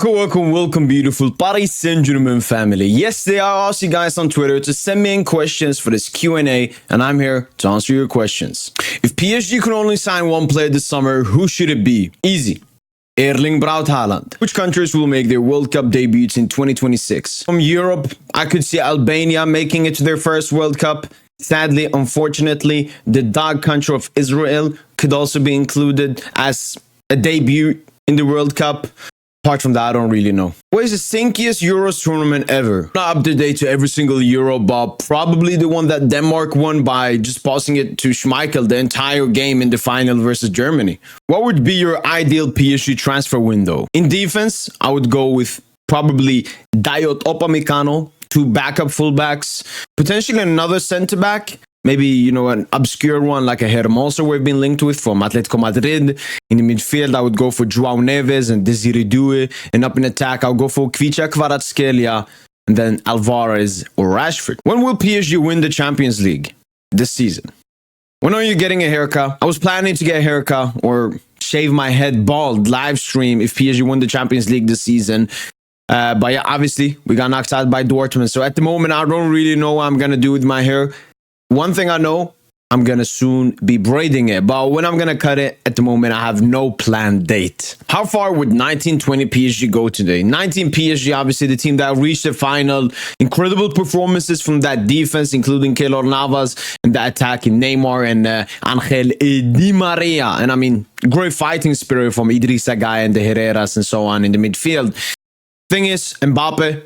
Welcome, beautiful Paris Saint-Germain family. Yesterday, I asked you guys on Twitter to send me in questions for this Q&A, and I'm here to answer your questions. If PSG could only sign one player this summer, who should it be? Easy. Erling Braut Haaland. Which countries will make their World Cup debuts in 2026? From Europe, I could see Albania making it to their first World Cup. Sadly, unfortunately, the dog country of Israel could also be included as a debut in the World Cup. Apart from that, I don't really know. What is the stinkiest Euros tournament ever? Not up to date to every single Euro, but probably the one that Denmark won by just passing it to Schmeichel the entire game in the final versus Germany. What would be your ideal PSG transfer window? In defense, I would go with probably Dayot Upamecano, two backup fullbacks, potentially another centre-back. Maybe, an obscure one like a Hermoso we've been linked with from Atletico Madrid. In the midfield, I would go for Joao Neves and Desiree Doué. And up in attack, I'll go for Kvicha Kvaratskhelia and then Alvarez or Rashford. When will PSG win the Champions League? This season. When are you getting a haircut? I was planning to get a haircut or shave my head bald live stream if PSG won the Champions League this season. But yeah, obviously, we got knocked out by Dortmund. So at the moment, I don't really know what I'm going to do with my hair. One thing I know, I'm going to soon be braiding it. But when I'm going to cut it, at the moment, I have no planned date. How far would 1920 PSG go today? 19 PSG, obviously, the team that reached the final. Incredible performances from that defense, including Keylor Navas, and the attack in Neymar and Angel Di Maria. And I mean, great fighting spirit from Idrissa Gueye and the Herreras and so on in the midfield. Thing is, Mbappe,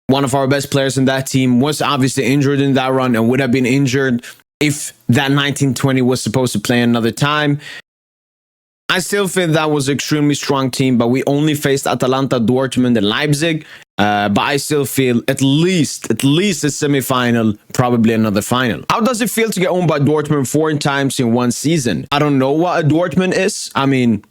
one of our best players in that team, was obviously injured in that run and would have been injured if that 1920 was supposed to play another time. I still think that was an extremely strong team, but we only faced Atalanta, Dortmund, and Leipzig. But I still feel at least a semi-final, probably another final. How does it feel to get owned by Dortmund 4 times in one season? I don't know what a Dortmund is. I mean,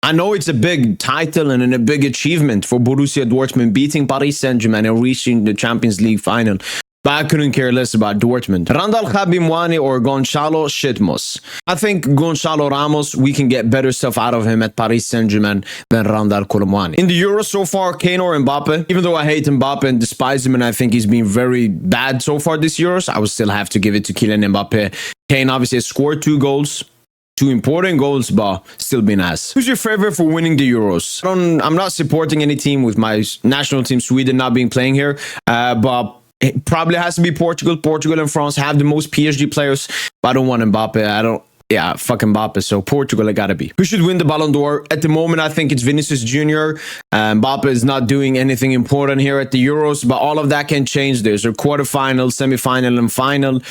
I know it's a big title and a big achievement for Borussia Dortmund beating Paris Saint-Germain and reaching the Champions League final. But I couldn't care less about Dortmund. Randall Khabimwani or Gonçalo Shitmos. I think Gonçalo Ramos, we can get better stuff out of him at Paris Saint-Germain than Randall Kolomuani. In the Euros so far, Kane or Mbappe. Even though I hate Mbappe and despise him and I think he's been very bad so far this Euros, I would still have to give it to Kylian Mbappe. Kane obviously has scored 2 goals. 2 important goals, but still been asked. Who's your favorite for winning the Euros? I'm not supporting any team with my national team, Sweden, not being playing here. But it probably has to be Portugal. Portugal and France have the most PSG players, but I don't want Mbappe. Fuck Mbappe, so Portugal, I gotta be. Who should win the Ballon d'Or? At the moment, I think it's Vinicius Jr. Mbappe is not doing anything important here at the Euros, but all of that can change. There's a quarterfinal, semi-final, and final.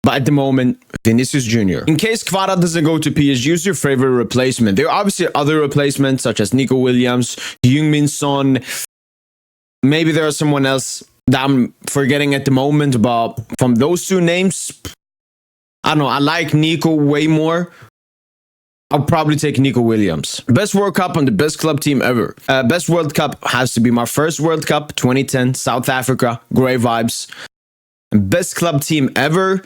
But at the moment, Vinicius Jr. In case Kvara doesn't go to PSG, who's your favorite replacement? There are obviously other replacements, such as Nico Williams, Heung-min Son. Maybe there is someone else that I'm forgetting at the moment, but from those 2 names, I don't know, I like Nico way more. I'll probably take Nico Williams. Best World Cup on the best club team ever. Best World Cup has to be my first World Cup, 2010, South Africa, great vibes. Best club team ever.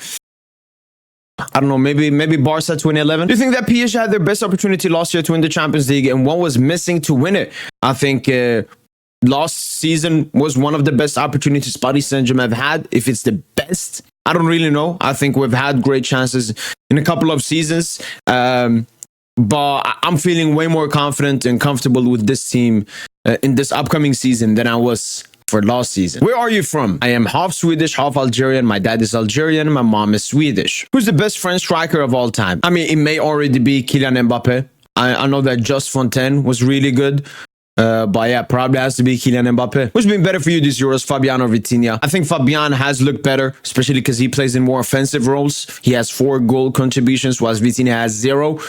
I don't know, maybe Barca 2011. Do you think that PSG had their best opportunity last year to win the Champions League and what was missing to win it? I think last season was one of the best opportunities Paris Saint-Germain have had. If it's the best, I don't really know. I think we've had great chances in a couple of seasons. But I'm feeling way more confident and comfortable with this team in this upcoming season than I was for last season. Where are you from? I am half Swedish, half Algerian. My dad is Algerian. My mom is Swedish. Who's the best French striker of all time? I mean, it may already be Kylian Mbappe. I know that Just Fontaine was really good. But yeah, probably has to be Kylian Mbappe. Who's been better for you this Euros, Fabian or Vitinha? I think Fabian has looked better, especially because he plays in more offensive roles. He has 4 goal contributions, whilst Vitinha has 0.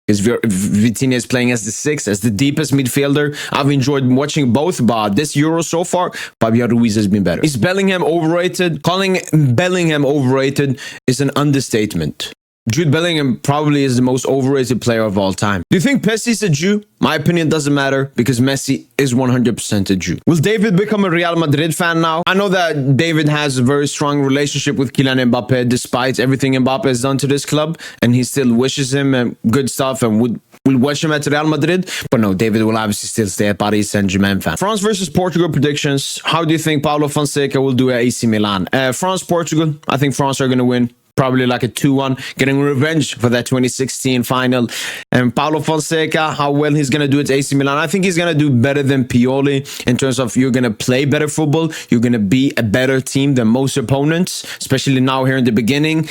Because Vitinha is playing as the 6th, as the deepest midfielder. I've enjoyed watching both, but this Euro so far, Fabian Ruiz has been better. Is Bellingham overrated? Calling Bellingham overrated is an understatement. Jude Bellingham probably is the most overrated player of all time. Do you think Messi is a Jew? My opinion doesn't matter because Messi is 100% a Jew. Will David become a Real Madrid fan now? I know that David has a very strong relationship with Kylian Mbappe despite everything Mbappe has done to this club, and he still wishes him good stuff and would watch him at Real Madrid. But no, David will obviously still stay a Paris Saint-Germain fan. France versus Portugal predictions. How do you think Paulo Fonseca will do at AC Milan? France-Portugal. I think France are going to win. Probably like a 2-1, getting revenge for that 2016 final. And Paulo Fonseca, how well he's going to do at AC Milan. I think he's going to do better than Pioli in terms of you're going to play better football. You're going to be a better team than most opponents, especially now here in the beginning.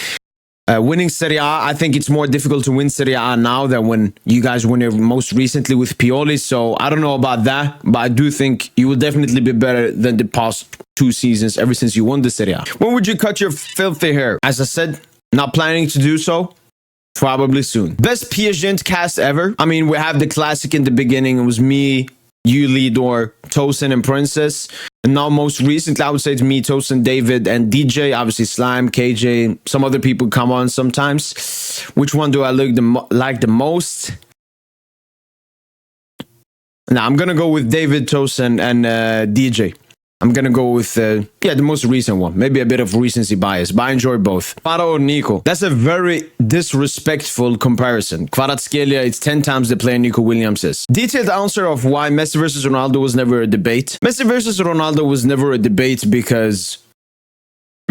Winning Serie A, I think it's more difficult to win Serie A now than when you guys won it most recently with Pioli. So I don't know about that, but I do think you will definitely be better than the past 2 seasons ever since you won the Serie A. When would you cut your filthy hair? As I said, not planning to do so. Probably soon. Best PSGINT cast ever. I mean, we have the classic in the beginning. It was me, you, Lidor, Tosin, and Princess. And now most recently, I would say it's me, Tosin, David, and DJ. Obviously, Slime, KJ, some other people come on sometimes. Which one do I like the most? Now, I'm going to go with David, Tosin, and DJ. I'm going to go with, the most recent one. Maybe a bit of recency bias, but I enjoy both. Faro or Nico. That's a very disrespectful comparison. Kvaratskhelia, it's 10 times the player Nico Williams is. Detailed answer of why Messi versus Ronaldo was never a debate. Messi versus Ronaldo was never a debate because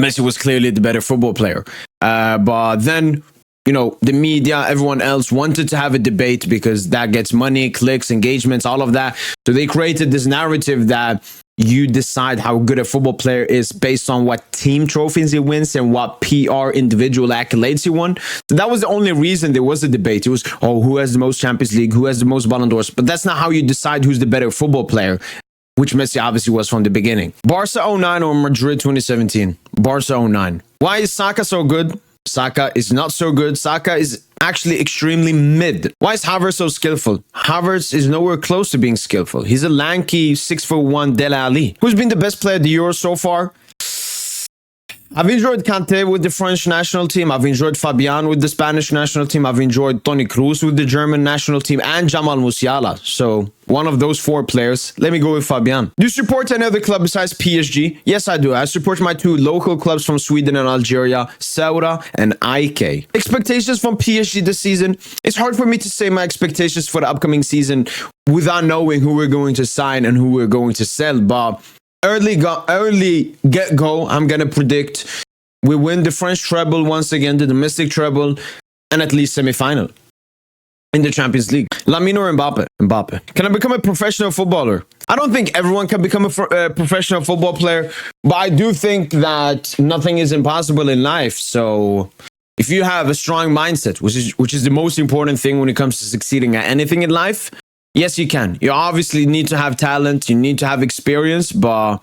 Messi was clearly the better football player. But then, you know, the media, everyone else wanted to have a debate because that gets money, clicks, engagements, all of that. So they created this narrative that you decide how good a football player is based on what team trophies he wins and what PR individual accolades he won. So that was the only reason there was a debate. It was, oh, who has the most Champions League? Who has the most Ballon d'Ors? But that's not how you decide who's the better football player, which Messi obviously was from the beginning. Barca 09 or Madrid 2017? Barca 09. Why is Saka so good? Saka is not so good. Saka is actually extremely mid. Why is Havertz so skillful? Havertz is nowhere close to being skillful. He's a lanky 6'1" Dele Alli. Who's been the best player of the Euro so far? I've enjoyed Kanté with the French national team. I've enjoyed Fabian with the Spanish national team. I've enjoyed Toni Kroos with the German national team and Jamal Musiala. So one of those 4 players. Let me go with Fabian. Do you support any other club besides PSG? Yes, I do. I support my 2 local clubs from Sweden and Algeria, Ceuta and AEK. Expectations from PSG this season? It's hard for me to say my expectations for the upcoming season without knowing who we're going to sign and who we're going to sell. But early get-go, I'm going to predict we win the French treble once again, the domestic treble, and at least semi-final in the Champions League. Lamine or Mbappe? Mbappe. Can I become a professional footballer? I don't think everyone can become a professional football player, but I do think that nothing is impossible in life. So if you have a strong mindset, which is the most important thing when it comes to succeeding at anything in life, yes, you can. You obviously need to have talent. You need to have experience. But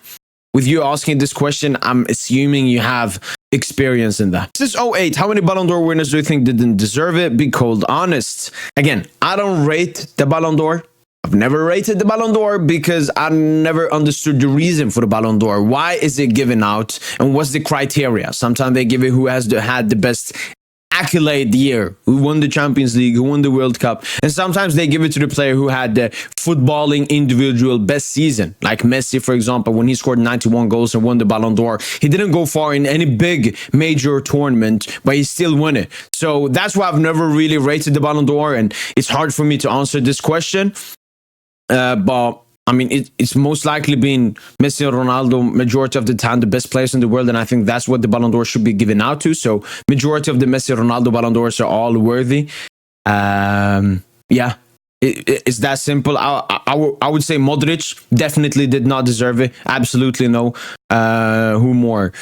with you asking this question, I'm assuming you have experience in that. Since 08, how many Ballon d'Or winners do you think didn't deserve it? Be cold honest. Again, I don't rate the Ballon d'Or. I've never rated the Ballon d'Or because I never understood the reason for the Ballon d'Or. Why is it given out? And what's the criteria? Sometimes they give it who has had the best accolade year, who won the Champions League, who won the World Cup, and sometimes they give it to the player who had the footballing individual best season, like Messi, for example, when he scored 91 goals and won the Ballon d'Or. He didn't go far in any big major tournament, but he still won it. So that's why I've never really rated the Ballon d'Or, and it's hard for me to answer this question. But I mean, it's most likely been Messi and Ronaldo majority of the time the best players in the world, and I think that's what the Ballon d'Or should be given out to. So majority of the Messi and Ronaldo Ballon d'Ors are all worthy. Yeah, it's that simple. I would say Modric definitely did not deserve it. Absolutely no. Who more?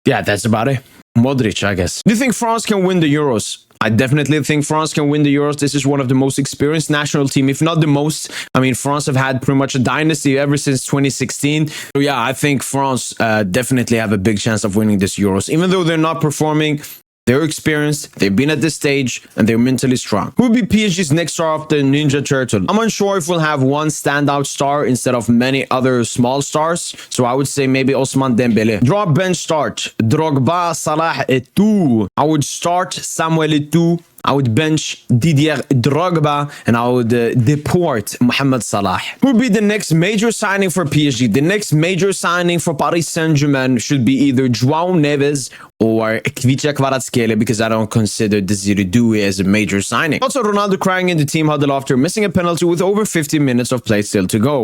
Yeah, that's about it. Modric, I guess. Do you think France can win the Euros? I definitely think France can win the Euros. This is one of the most experienced national team, if not the most. I mean, France have had pretty much a dynasty ever since 2016. So yeah, I think France definitely have a big chance of winning this Euros. Even though they're not performing They're experienced, they've been at this stage, and they're mentally strong. Who will be PSG's next star of the Ninja Turtle? I'm unsure if we'll have one standout star instead of many other small stars, so I would say maybe Ousmane Dembele. Drop bench start. Drogba, Salah, Eto'o. I would start Samuel Eto'o. I would bench Didier Drogba, and I would deport Mohamed Salah. Who would be the next major signing for PSG? The next major signing for Paris Saint-Germain should be either João Neves or Kvicha Kvaratskhelia, because I don't consider Desiree Doué as a major signing. Also, Ronaldo crying in the team huddle after missing a penalty with over 50 minutes of play still to go,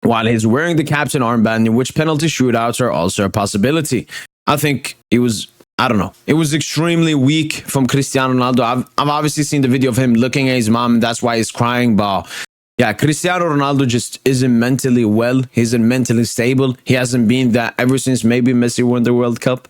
while he's wearing the captain armband, in which penalty shootouts are also a possibility. I think it was... I don't know. It was extremely weak from Cristiano Ronaldo. I've obviously seen the video of him looking at his mom, and that's why he's crying. But yeah, Cristiano Ronaldo just isn't mentally well. He isn't mentally stable. He hasn't been that ever since maybe Messi won the World Cup.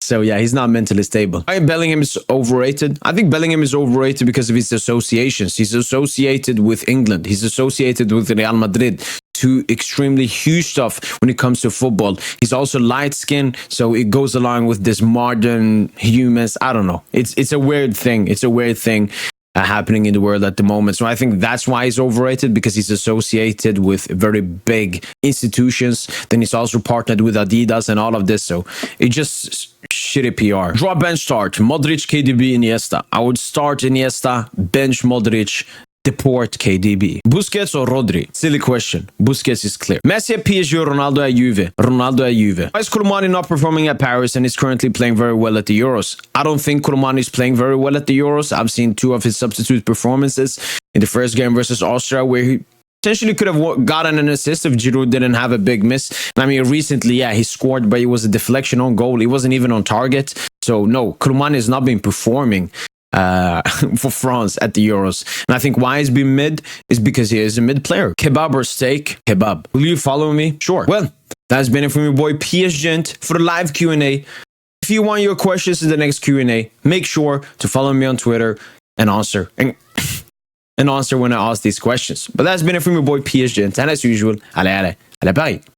So yeah, he's not mentally stable. Bellingham is overrated. I think Bellingham is overrated because of his associations. He's associated with England. He's associated with Real Madrid. Two extremely huge stuff when it comes to football. He's also light-skinned, so it goes along with this modern humans. I don't know. It's a weird thing. It's a weird thing happening in the world at the moment. So I think that's why he's overrated, because he's associated with very big institutions. Then he's also partnered with Adidas and all of this. So it just shitty PR. Draw bench start. Modric, KDB, Iniesta. I would start Iniesta, bench Modric, deport KDB. Busquets or Rodri? Silly question. Busquets is clear. Messi at PSG or Ronaldo at Juve? Ronaldo at Juve. Why is Koulibaly not performing at Paris and is currently playing very well at the Euros? I don't think Koulibaly is playing very well at the Euros. I've seen two of his substitute performances in the first game versus Austria, where he potentially could have gotten an assist if Giroud didn't have a big miss. I mean, recently, yeah, he scored, but it was a deflection on goal. He wasn't even on target. So no, Koulibaly has not been performing for France at the Euros. And I think why he's been mid is because he is a mid player. Kebab or steak? Kebab. Will you follow me? Sure. Well, that's been it from your boy PSGINT for the live Q&A. If you want your questions in the next Q&A, make sure to follow me on Twitter and answer when I ask these questions. But that's been it from your boy PSGINT. And as usual, allez, Paris.